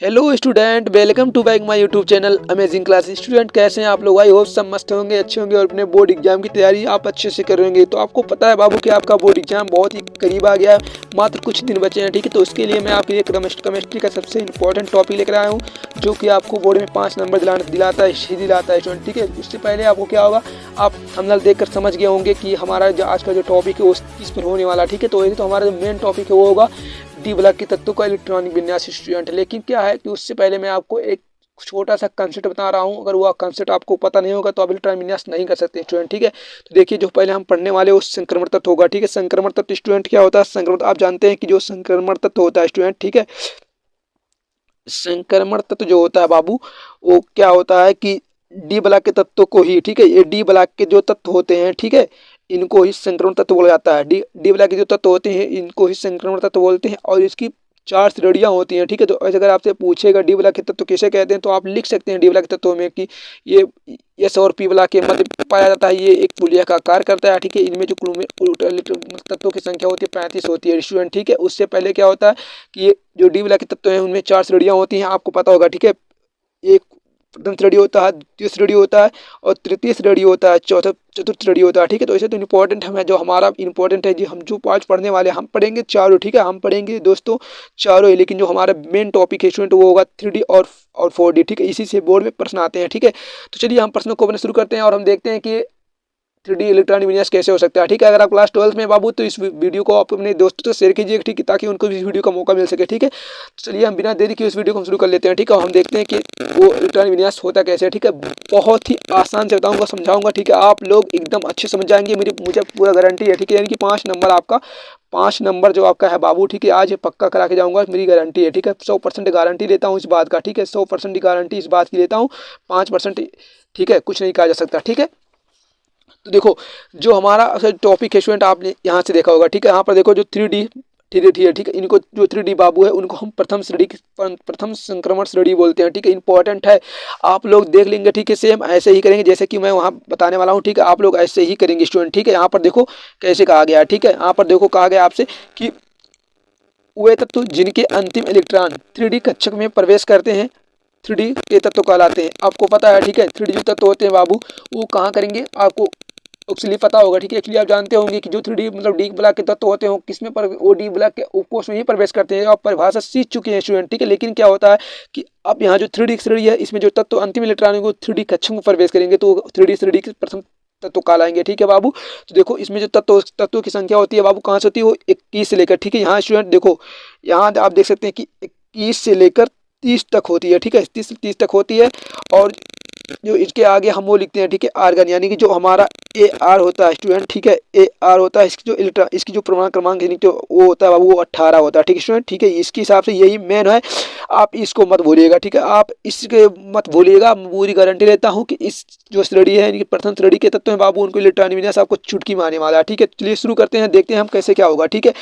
Hello student, welcome to back my YouTube channel amazing class. Student कैसे हैं आप लोग? आई होप सब मस्त होंगे, अच्छे होंगे और अपने बोर्ड एग्जाम की तैयारी आप अच्छे से कर होंगे। तो आपको पता है बाबू कि आपका बोर्ड एग्जाम बहुत ही करीब आ गया है, मात्र कुछ दिन बचे हैं। ठीक है, तो इसके लिए मैं आपके लिए केमिस्ट्री का सबसे इंपॉर्टेंट टॉपिक लेकर आया हूँ, जो कि आपको बोर्ड में 5 नंबर दिलाता है स्टूडेंट। ठीक है, उससे पहले आपको क्या होगा, आप थंबनेल देखकर समझ गए होंगे कि हमारा जो आज का जो टॉपिक है वो किस पर होने वाला है। ठीक है, तो हमारा जो मेन टॉपिक है वो होगा डी ब्लॉक के तत्वों का इलेक्ट्रॉनिक विन्यास स्टूडेंट। लेकिन क्या है कि उससे पहले मैं आपको एक छोटा सा कंसेप्ट बता रहा हूँ। अगर वो कंसेप्ट आपको पता नहीं होगा तो आप इलेक्ट्रॉनिक विन्यास नहीं कर सकते स्टूडेंट। ठीक है, तो देखिए जो पहले हम पढ़ने वाले वो संक्रमण तत्व होगा। ठीक है, संक्रमण तत्व स्टूडेंट क्या होता है? संक्रमण आप जानते हैं कि जो संक्रमण तत्व होता है स्टूडेंट, ठीक है, संक्रमण तत्व जो होता है बाबू, वो क्या होता है कि डी ब्लॉक के तत्वों को ही, ठीक है, ये डी ब्लॉक के जो तत्व होते हैं, ठीक है, इनको ही संक्रमण तत्व बोला जाता है। डी ब्लॉक के जो तत्व होते हैं इनको ही संक्रमण तत्व बोलते हैं और इसकी 4 श्रेणियां होती हैं। ठीक है, तो ऐसे अगर आपसे पूछेगा डी ब्लॉक के तत्व किसे कहते हैं, तो आप लिख सकते हैं डी ब्लॉक के तत्वों में कि ये एस और पी ब्लॉक के मध्य पाया जाता है, ये एक पुलिया का कार्य करता है। ठीक है, इनमें जो तत्वों की संख्या होती है 35 होती है स्टूडेंट। ठीक है, उससे पहले क्या होता है कि ये जो डी ब्लॉक के तत्व हैं उनमें 4 श्रेणियां होती हैं, आपको पता होगा। ठीक है, एक प्रथम श्रेणी होता है, द्वितीय श्रेणी होता है और तृतीय श्रेणी होता है, चौथा चतुर्थ श्रेणी होता है। ठीक है, तो ऐसे तो इंपॉर्टेंट है, जो हमारा इंपॉर्टेंट है जी, हम जो पाँच पढ़ने वाले हम पढ़ेंगे चारों। ठीक है, हम पढ़ेंगे दोस्तों चारों ही, लेकिन जो हमारा मेन टॉपिक है स्टूडेंट वो होगा 3D और 4D। ठीक है, इसी से बोर्ड में प्रश्न आते हैं। ठीक है, तो चलिए हम प्रश्नों को अपने शुरू करते हैं और हम देखते हैं कि 3D इलेक्ट्रॉनिक विन्यास कैसे हो सकता है। ठीक है, अगर आप क्लास 12 में बाबू तो इस वीडियो को आप अपने दोस्तों से शेयर कीजिए, ठीक है, ताकि उनको भी इस वीडियो का मौका मिल सके। ठीक है, तो चलिए हम बिना देरी के इस वीडियो को हम शुरू कर लेते हैं। ठीक है, हम देखते हैं कि वो इलेक्ट्रॉनिक विन्यास होता कैसे है। ठीक है, बहुत ही आसान से बताऊंगा, समझाऊंगा। ठीक है, आप लोग एकदम अच्छे समझ जाएंगे, मुझे पूरा गारंटी है। ठीक है, यानी कि 5 नंबर जो आपका है बाबू, ठीक है, आज पक्का करा के जाऊंगा, मेरी गारंटी है। ठीक है, 100% गारंटी लेता हूँ इस बात का। ठीक है, 100% गारंटी इस बात की लेता हूँ, 5%, ठीक है, कुछ नहीं कहा जा सकता। ठीक है, तो देखो जो हमारा टॉपिक है स्टूडेंट, आपने यहाँ से देखा होगा। ठीक है, यहाँ पर देखो जो 3D है। ठीक है, इनको जो 3D बाबू है उनको हम प्रथम संक्रमण श्रेणी बोलते हैं। ठीक है, इंपॉर्टेंट है, आप लोग देख लेंगे। ठीक है, सेम ऐसे ही करेंगे जैसे कि मैं वहाँ बताने वाला हूँ। ठीक है, आप लोग ऐसे ही करेंगे स्टूडेंट। ठीक है, यहाँ पर देखो कैसे कहा गया है। ठीक है, यहाँ पर देखो कहा गया आपसे कि वे तत्व जिनके अंतिम इलेक्ट्रॉन 3D कक्षक में प्रवेश करते हैं 3D के तत्व कहलाते हैं। आपको पता है। ठीक है, 3D जो तत्व होते हैं बाबू वो कहाँ करेंगे, आपको एक्चुअली पता होगा। ठीक है, एक्चुअली आप जानते होंगे कि जो 3D मतलब डी ब्लॉक के तत्व होते हैं वो किसमें पर वो डी ब्लॉक के उपकोष में ही प्रवेश करते हैं। आप परिभाषा सीख चुके हैं स्टूडेंट। ठीक है, लेकिन क्या होता है कि अब यहाँ जो 3D श्रेणी है इसमें जो तत्व अंतिम इलेक्ट्रॉन है वो 3D कक्षक में प्रवेश करेंगे तो 3D श्रेणी के प्रथम तत्व कहलाएंगे। ठीक है बाबू, तो देखो इसमें जो तत्वों की संख्या होती है बाबू कहाँ से होती है, वो 21 से लेकर, ठीक है, यहाँ स्टूडेंट देखो यहाँ आप देख सकते हैं कि 21 से लेकर 30 तक होती है। ठीक है, 30 तक होती है और जो इसके आगे हम वो लिखते हैं। ठीक है, आर्गन, यानी कि जो हमारा ए आर होता है स्टूडेंट। ठीक है, ए आर होता है, इसकी जो इसकी जो प्रमाण क्रमांक यानी जो वो होता है बाबू वो 18 होता है। ठीक है स्टूडेंट, ठीक है, इसके हिसाब से यही मेन है, आप इसको मत भूलिएगा। ठीक है, आप इसके मत भूलिएगा, पूरी गारंटी लेता हूँ कि इस जो श्रेणी है यानी कि प्रथम श्रेणी के तत्व हैं बाबू उनको इलेक्ट्रॉनिक विन्यास आपको चुटकी मारने वाला है। ठीक है, चलिए शुरू करते हैं, देखते हैं हम कैसे क्या होगा। ठीक है,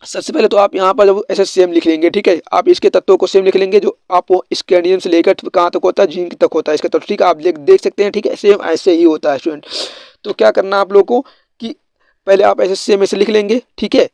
सबसे पहले तो आप यहाँ पर जब ऐसे सेम लिख लेंगे। ठीक है, आप इसके तत्वों को सेम लिख लेंगे जो आप स्कैंडियम से लेकर कहाँ तक होता है, जिंक तक होता है इसका तत्व। ठीक है, आप देख सकते हैं। ठीक है, सेम ऐसे ही होता है स्टूडेंट। तो क्या करना आप लोगों को कि पहले आप ऐसे सेम ऐसे लिख लेंगे। ठीक है,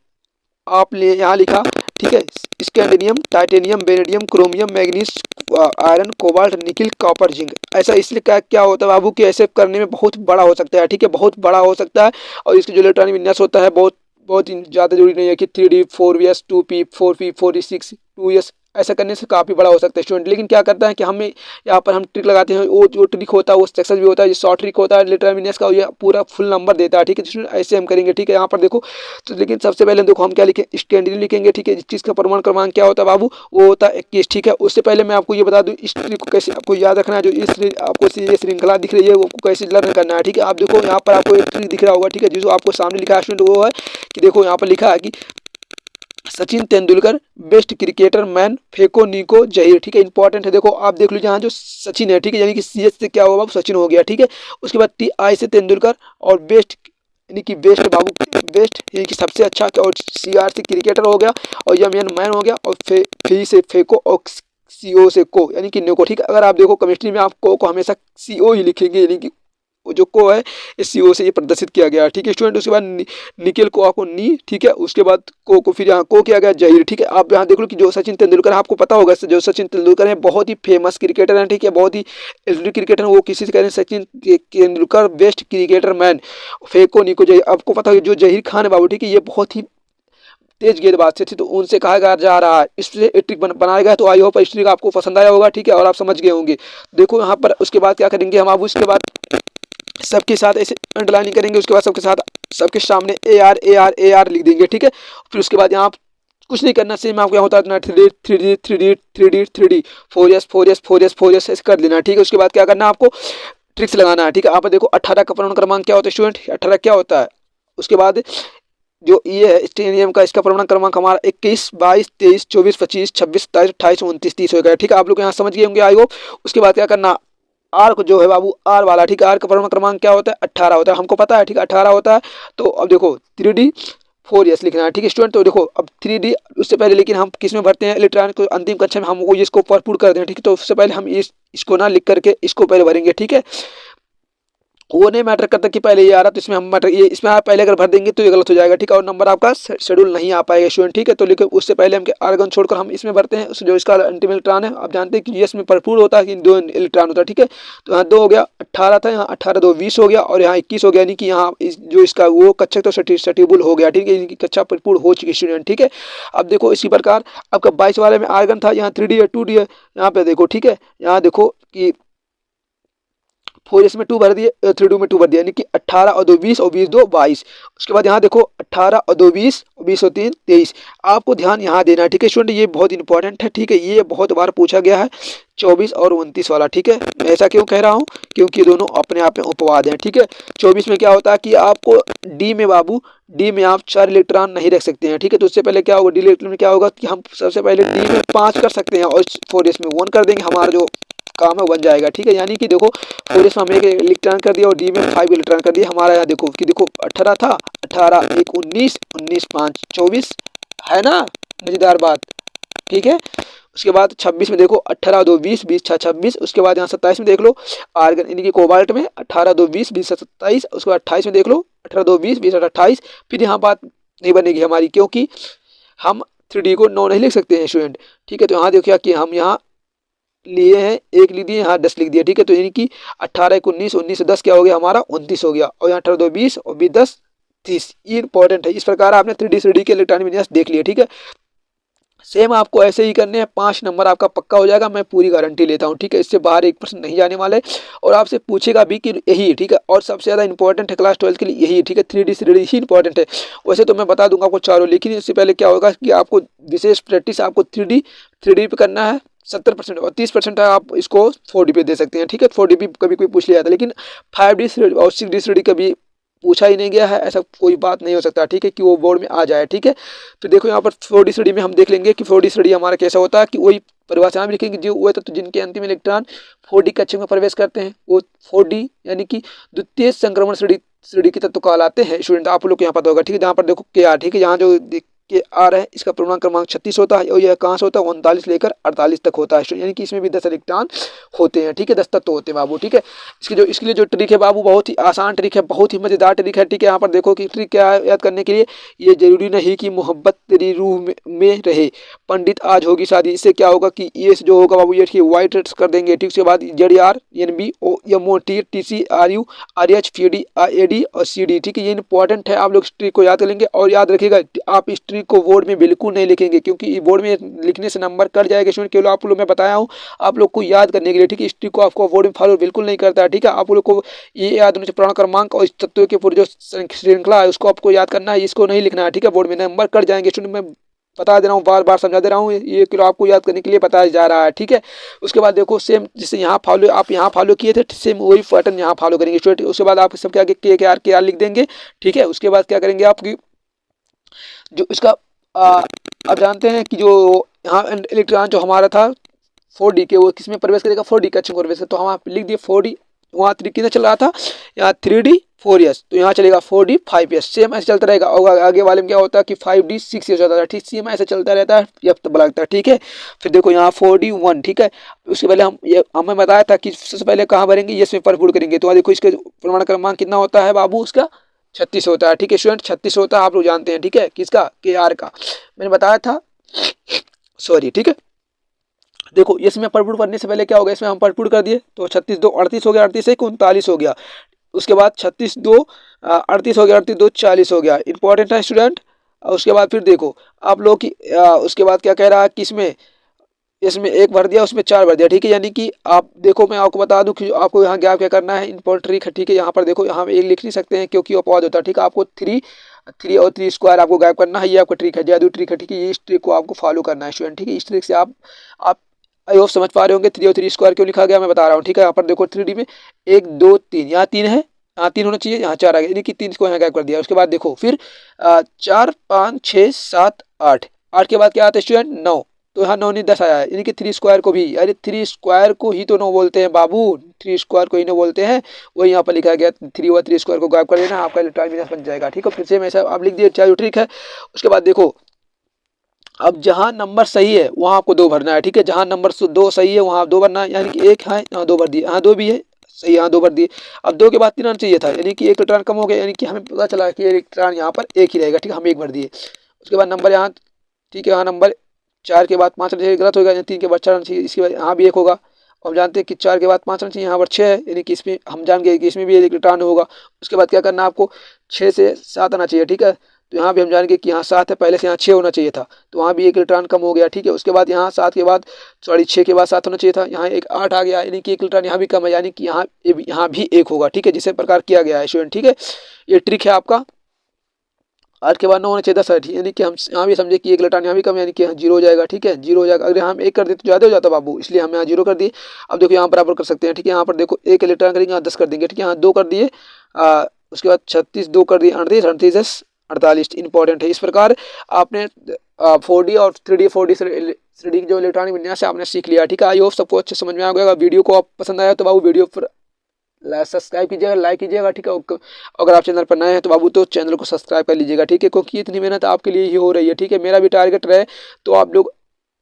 आपने यहाँ लिखा। ठीक है, scandium, titanium, beryllium, chromium, manganese, iron, cobalt, nickel, copper, zinc. ऐसा इसलिए क्या होता है बाबू कि ऐसे करने में बहुत बड़ा हो सकता है। ठीक है, बहुत बड़ा हो सकता है और इसके जो इलेक्ट्रॉनिक विन्यास होता है बहुत ही ज़्यादा जरूरी नहीं है कि 3D 4S 2P 4P 4D 6 2S, ऐसा करने से काफ़ी बड़ा हो सकता है स्टूडेंट। लेकिन क्या करता है कि हमें यहाँ पर हम ट्रिक लगाते हैं, वो जो ट्रिक होता है वो सक्सेस भी होता है, जो शॉर्ट ट्रिक होता है इलेक्ट्रॉनिक विन्यास का ये पूरा फुल नंबर देता है। ठीक है स्टूडेंट, ऐसे हम करेंगे। ठीक है, यहाँ पर देखो तो लेकिन सबसे पहले देखो हम क्या लिखें, स्कैंडियम लिखेंगे। ठीक है, इस चीज़ का प्रमाण क्रमांक क्या होता है बाबू, वो होता है 21। ठीक है, उससे पहले मैं आपको ये बता दूँ इस ट्रिक को कैसे आपको याद रखना है, जो इस आपको ये श्रृंखला दिख रही है वो कैसे लर्न करना है। ठीक है, आप देखो यहाँ पर आपको एक ट्रिक दिख रहा होगा। ठीक है, जो आपको सामने लिखा है स्टूडेंट वो है कि देखो यहाँ पर लिखा है कि Sachin Tendulkar best cricketer man phaco निको जहीर। ठीक है, इंपॉर्टेंट है, देखो आप देख लीजिए यहाँ जो सचिन है। ठीक है, यानी कि सी एच से क्या होगा सचिन हो गया। ठीक है, उसके बाद TI से तेंदुलकर और बेस्ट यानी कि बेस्ट बाबू बेस्ट यानी कि सबसे अच्छा, और CR से क्रिकेटर हो गया और MN मैन हो गया और फी से फेको और CO से को यानी कि नको। ठीक है, अगर आप देखो केमिस्ट्री में आप को हमेशा CO ही लिखेंगे यानी कि वो जो को है इस CO से ये प्रदर्शित किया गया, ठीक है स्टूडेंट। उसके बाद निकेल को आपको नी, ठीक है। उसके बाद को फिर यहाँ को किया गया जहीर, ठीक है। आप यहाँ देख लो कि जो सचिन तेंदुलकर, आपको पता होगा जो सचिन तेंदुलकर है बहुत ही फेमस क्रिकेटर हैं, ठीक है, बहुत ही एल्डर क्रिकेटर है। वो किसी से कह रहे हैं Sachin Tendulkar best cricketer man, phaco निको जहीर। आपको पता होगा जो जहीर खान है बाबू, ठीक है, ये बहुत ही तेज गेंदबाज से थे, तो उनसे कहा जा रहा है इससे ट्रिक बनाया गया। तो आई होप इस ट्रिक आपको पसंद आया होगा, ठीक है, और आप समझ गए होंगे। देखो यहाँ पर उसके बाद क्या करेंगे हम, आप उसके बाद सबके साथ ऐसे अंडरलाइनिंग करेंगे। उसके बाद सबके साथ सबके सामने AR लिख देंगे, ठीक है। फिर उसके बाद यहाँ कुछ नहीं करना, सेम आपको यहाँ होता है 3D 4S ऐसे कर लेना, ठीक है। उसके बाद क्या करना है आपको, ट्रिक्स लगाना है, ठीक है। आप देखो 18 का पूर्ण क्रमांक क्या होता है स्टूडेंट, 18 क्या होता है। उसके बाद जो ये है स्टेडियम का, इसका पूर्ण क्रमांक हमारा 21 22 23 24 25 26 27 28 29 30 हो गया, ठीक है। आप लोग यहाँ समझ गए होंगे आई होप। उसके बाद क्या करना, आर को जो है बाबू आर वाला, ठीक है, आर का पूर्ण क्रमांक क्या होता है 18 होता है, हमको पता है, ठीक है 18 होता है। तो अब देखो 3D 4S लिखना है, ठीक है स्टूडेंट। तो देखो अब 3D उससे पहले लेकिन हम किस में भरते हैं, इलेक्ट्रॉनिक को अंतिम कक्षा में हमको इसको भरपूर कर दें, ठीक है। तो उससे पहले हम इसको ना लिख करके इसको पहले भरेंगे, ठीक है। वो नहीं मैटर करता कि पहले ये आ रहा, तो इसमें हम मैटर ये इसमें आप पहले अगर भर देंगे तो ये गलत हो जाएगा, ठीक है, और नंबर आपका शेड्यूल नहीं आ पाएगा स्टूडेंट, ठीक है। तो लेकिन उससे पहले हम आर्गन छोड़कर हम इसमें भरते हैं जो इसका अंतिम इलेक्ट्रॉन है। आप जानते हैं कि इसमें भरपूर होता है कि 2 इलेक्ट्रॉन होता है, ठीक है। तो यहाँ 2 हो गया, 18 था, यहाँ 18 2 20 हो गया, और यहाँ 21 हो गया, यानी कि यहाँ जो इसका वो कक्षा तो सटिबुल हो गया, ठीक है, इनकी कक्षा भरपूर हो चुकी स्टूडेंट, ठीक है। अब देखो इसी प्रकार आपका 22 वाले में आर्गन था, यहाँ 3D है 2D है, यहाँ पे देखो, ठीक है। यहाँ देखो कि 4S में 2 भर दिए, 3D में 2 भर दिया, यानी कि 18 और 2 20 और 20 2 22। उसके बाद यहाँ देखो 18 और 2 20 और 20 और 3 23। आपको ध्यान यहाँ देना है, ठीक है स्टूडेंट, ये बहुत इंपॉर्टेंट है, ठीक है, ये बहुत बार पूछा गया है 24 और 29 वाला, ठीक है। मैं ऐसा क्यों कह रहा हूँ, क्योंकि दोनों अपने आप में उपवाद हैं, ठीक है। 24 में क्या होता है कि आपको डी में बाबू, डी में आप 4 इलेक्ट्रॉन नहीं रख सकते हैं, ठीक है। तो उससे पहले क्या होगा, डी इलेक्ट्रॉन में क्या होगा कि हम सबसे पहले डी में 5 कर सकते हैं और 4S में 1 कर देंगे, हमारा जो काम है बन जाएगा, ठीक है। यानी कि देखो 4S में हम 1 इलेक्ट्रॉन कर दिया और डी में 5 इलेक्ट्रॉन कर दिया। हमारा यहाँ देखो कि देखो 18 था, 18 1 19 19 5 24 है ना, मजेदार बात, ठीक है। उसके बाद 26 में देखो 18 2 20 20 6 26। उसके बाद यहाँ 27 में देख लो आर्गन इनकी कोबाल्ट में 18 2 20 20 27। उसके बाद 28 में देख लो 18 2 20 20 28। फिर यहाँ बात नहीं बनेगी हमारी, क्योंकि हम 3D को 9 नहीं लिख सकते हैं स्टूडेंट, ठीक है। तो यहाँ देखो कि हम यहाँ लिए हैं 1 लिख दिए, यहाँ 10 लिख दिया, ठीक है। तो यानी कि 18 1 19 19 10 क्या हो गया हमारा 29 हो गया, और यहाँ 18 2 20 और 20 10 30। ये इंपॉर्टेंट है। इस प्रकार आपने 3D के इलेक्ट्रॉनिक विन्यास देख लिया, ठीक है। सेम आपको ऐसे ही करने हैं, 5 नंबर आपका पक्का हो जाएगा, मैं पूरी गारंटी लेता हूँ, ठीक है। इससे बाहर 1% नहीं जाने वाले, और आपसे पूछेगा भी कि यही, ठीक है, और सबसे ज़्यादा इंपॉर्टेंट है क्लास 12 के लिए यही, ठीक है। 3D ही इंपॉर्टेंट है। वैसे तो मैं बता दूंगा आपको चारों, लेकिन इससे पहले क्या होगा कि आपको विशेष प्रैक्टिस आपको 3D पे करना है 70%, और 30% आप इसको 4D पे दे सकते हैं, ठीक है। 4D भी कभी कोई पूछ लिया था, लेकिन 5D और 6D कभी पूछा ही नहीं गया है, ऐसा कोई बात नहीं हो सकता, ठीक है, कि वो बोर्ड में आ जाए, ठीक है। तो देखो यहाँ पर 4D में हम देख लेंगे कि 4D हमारा कैसा होता है, कि वही परिभाषा में लिखेंगे जो वो तो जिनके अंतिम इलेक्ट्रॉन 4D कक्षा में प्रवेश करते हैं वो 4D यानी कि द्वितीय संक्रमण श्रेणी के तत्व कहलाते हैं स्टूडेंट। आप लोग को यहाँ पता होगा, ठीक है। जहाँ पर देखो के आर, ठीक है, यहाँ जो के आर है इसका पूर्णांक क्रमांक 36 होता है, और यह कहाँ से होता है 39 लेकर 48 तक होता है, यानी कि इसमें भी 10 इलेक्ट्रॉन होते हैं, ठीक है, 10 तत्व होते हैं बाबू, ठीक है। इसके लिए जो ट्रिक है बाबू बहुत ही आसान ट्रिक है, बहुत ही मजेदार ट्रिक है, ठीक है। यहाँ पर देखो कि ट्रिक क्या है याद करने के लिए, ये जरूरी नहीं कि मोहब्बत तेरी रूह में रहे पंडित आज होगी शादी। इससे क्या होगा कि ये जो होगा बाबू ये ठीक व्हाइट कर देंगे, ठीक। उसके बाद ZRNBOMOT TCRU RH PD AD और CD, ठीक है। ये इंपॉर्टेंट है, आप लोग इस ट्रिक को याद कर लेंगे। और याद रखिएगा आप इस ट्रिक को बोर्ड में बिल्कुल नहीं लिखेंगे, क्योंकि बोर्ड में लिखने से नंबर कट जाएगा स्टूडेंट। केवल आप लोग मैं बताया हूँ आप लोग को याद करने के लिए, ठीक है। इस ट्रिक को आपको बोर्ड में फॉलो बिल्कुल नहीं करता है, ठीक है। आप लोग को ये याद होना चाहिए पूर्ण क्रमांक और इस तत्व के पूरे जो श्रृंखला है उसको आपको याद करना है, इसको नहीं लिखना है, ठीक है। बोर्ड में नंबर कट जाएंगे स्टूडेंट, मैं बता दे रहा हूँ, बार बार समझा दे रहा हूँ, ये किलो आपको याद करने के लिए बताया जा रहा है, ठीक है। उसके बाद देखो सेम जिससे यहाँ फॉलो आप यहाँ फॉलो किए थे सेम वही पैटर्न यहाँ फॉलो करेंगे स्टूडेंट। उसके बाद आप सबके आगे के आर लिख देंगे, ठीक है। उसके बाद क्या करेंगे आपकी जो इसका आप जानते हैं कि जो यहाँ इलेक्ट्रॉन जो हमारा था 4D के वो किसमें प्रवेश करेगा 4D कक्षा में प्रवेश, तो हम आप लिख दिए 4D, वहाँ 3 कितना चल रहा था यहाँ 3D 4 ईयर्स, तो यहाँ चलेगा 4D 5 ईयर्स, सेम ऐसे चलता रहेगा। और आगे वाले में क्या होता है कि 5D 6 ईयर्स होता है, ठीक, सेम ऐसे चलता रहता है, ये तब लगता है, ठीक है। फिर देखो यहाँ 4D 1, ठीक है। उसके पहले हमें बताया था कि सबसे पहले कहाँ भरेंगे, यस में पर करेंगे। तो देखो इसका प्रमाण क्रमांक कितना होता है बाबू, उसका 36 होता है, ठीक है स्टूडेंट, 36 होता है, आप लोग जानते हैं, ठीक है, किसका, KR का मैंने बताया था, सॉरी, ठीक है। देखो इसमें परपुट करने से पहले क्या होगा, इसमें हम परपुट कर दिए तो 36 2 38 हो गया, 38 1 39 हो गया। उसके बाद 36 2 38 हो गया, 38 2 40 हो गया, इंपॉर्टेंट है स्टूडेंट। उसके बाद फिर देखो आप लोग की उसके बाद क्या कह रहा है कि इसमें इसमें 1 भर दिया, उसमें 4 भर दिया, ठीक है। यानी कि आप देखो मैं आपको बता दूं कि आपको यहाँ गैप क्या करना है, इंपॉर्टेंट ट्रिक है, ठीक है। यहाँ पर देखो यहाँ एक लिख नहीं सकते हैं क्योंकि अपवाद होता है, ठीक है। आपको 3 और 3 स्क्वायर आपको गैप करना है, ये आपका ट्रिक है, जादू ट्रिक है, ठीक है। ये इस ट्रिक को आपको फॉलो करना है स्टूडेंट, ठीक है। इस ट्रिक से आप आई होप समझ पा रहे होंगे 3 और 3 स्क्वायर क्यों लिखा गया मैं बता रहा हूँ, ठीक है। यहाँ पर देखो 3D में 1 2 3, यहाँ 3 है, यहाँ 3 होना चाहिए, यहाँ 4 आ गया, यानी कि 3 को यहाँ गैप कर दिया। उसके बाद देखो फिर 4 5 6 7 8, 8 के बाद क्या आता है स्टूडेंट, 9, तो यहाँ 9 नहीं 10 आया है, यानी कि 3 स्क्वायर को भी, अरे 3 स्क्वायर को ही तो 9 बोलते हैं बाबू, 3 स्क्वायर को ही 9 बोलते हैं। वही यहाँ पर लिखा गया 3 और 3 स्क्वायर को गैप कर देना, आपका इलेक्ट्रॉन बिजनेस बन जाएगा, ठीक है। फिर से ऐसा आप लिख दिए, चाहे ट्रिक है। उसके बाद देखो अब जहाँ नंबर सही है वहाँ आपको 2 भरना है, ठीक है। जहाँ नंबर 2 सही है वहाँ 2 भरना है, यानी कि 1 है यहाँ 2 भर दिए, यहाँ 2 भी है सही, यहाँ 2 भर दिए। अब 2 के बाद 3 आना चाहिए था, यानी कि 1 इलेक्ट्रॉन कम हो गया, यानी कि हमें पता चला कि इलेक्ट्रॉन यहाँ पर 1 ही रहेगा, ठीक है, हम 1 भर दिए। उसके बाद नंबर यहाँ, ठीक है, यहाँ नंबर 4 के बाद 5 आना चाहिए, गलत होगा, 3 के बाद 4 आना चाहिए, इसके बाद यहाँ भी 1 होगा। हम जानते हैं कि 4 के बाद 5 आना चाहिए, यहाँ पर 6 है, यानी कि इसमें हम जान गए कि इसमें भी 1 इलेक्ट्रॉन होगा। उसके बाद क्या करना है आपको, 6 से 7 आना चाहिए, ठीक है। तो यहाँ भी हम जानेंगे कि यहाँ 7 है, पहले से यहाँ 6 होना चाहिए था, तो वहाँ भी 1 इलेक्ट्रॉन कम हो गया, ठीक है। उसके बाद यहाँ 7 के बाद सॉरी 6 के बाद 7 होना चाहिए था, यहाँ एक 8 आ गया, यानी कि 1 इलेक्ट्रॉन यहाँ भी कम है, यानी कि यहाँ भी 1 होगा, ठीक है, जिसे प्रकार किया गया है स्टूडेंट, ठीक है। ये ट्रिक है आपका। 8 के बाद 9 होना चाहिए 10 है, यानी कि हम यहाँ भी समझे कि 1 इलेक्ट्रॉन यहाँ भी कम, यानी कि यहाँ 0 हो जाएगा, ठीक है, 0 हो जाएगा। अगर हम 1 कर देते तो ज़्यादा हो जाता बाबू, इसलिए हम यहाँ 0 कर दिए। अब देखो यहाँ बराबर कर सकते हैं, ठीक है। यहाँ पर देखो 1 इलेक्ट्रॉन करेंगे, यहाँ 10 कर देंगे, ठीक है, यहाँ 2 कर दिए। उसके बाद 36 2 कर दिए 38, 38 10 48, इंपॉर्टेंट है। इस प्रकार आपने 4D और 3D 3D जो इलेक्ट्रॉनिक विन्यास है आपने सीख लिया, ठीक है। आई होप सबको अच्छे समझ में आ गया। वीडियो को आप पसंद आया तो बाबू वीडियो पर सब्सक्राइब कीजिएगा, लाइक कीजिएगा, ठीक है। अगर आप चैनल पर नए हैं तो बाबू तो चैनल को सब्सक्राइब कर लीजिएगा, ठीक है, क्योंकि इतनी मेहनत आपके लिए ही हो रही है, ठीक है। मेरा भी टारगेट रहे तो आप लोग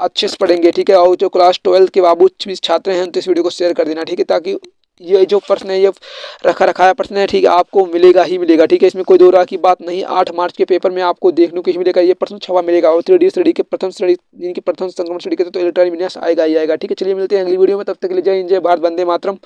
अच्छे से पढ़ेंगे, ठीक है। और जो क्लास 12 के बाबू छात्र हैं तो इस वीडियो को शेयर कर देना, ठीक है, ताकि ये जो प्रश्न है ये रखा प्रश्न है, ठीक है, आपको मिलेगा ही मिलेगा, ठीक है। इसमें कोई दो राह की बात नहीं। 8 मार्च के पेपर में आपको देखने को ही मिलेगा, ये प्रश्न छवा मिलेगा। और 3D के प्रथम श्रेणी, जिनकी प्रथम संक्रमण श्रेणी के तो इलेक्ट्रॉनिक विन्यास आएगा ही आएगा, ठीक है। चलिए मिलते हैं अगली वीडियो में, तब तक के लिए जय हिंद, जय भारत, वंदे मातरम।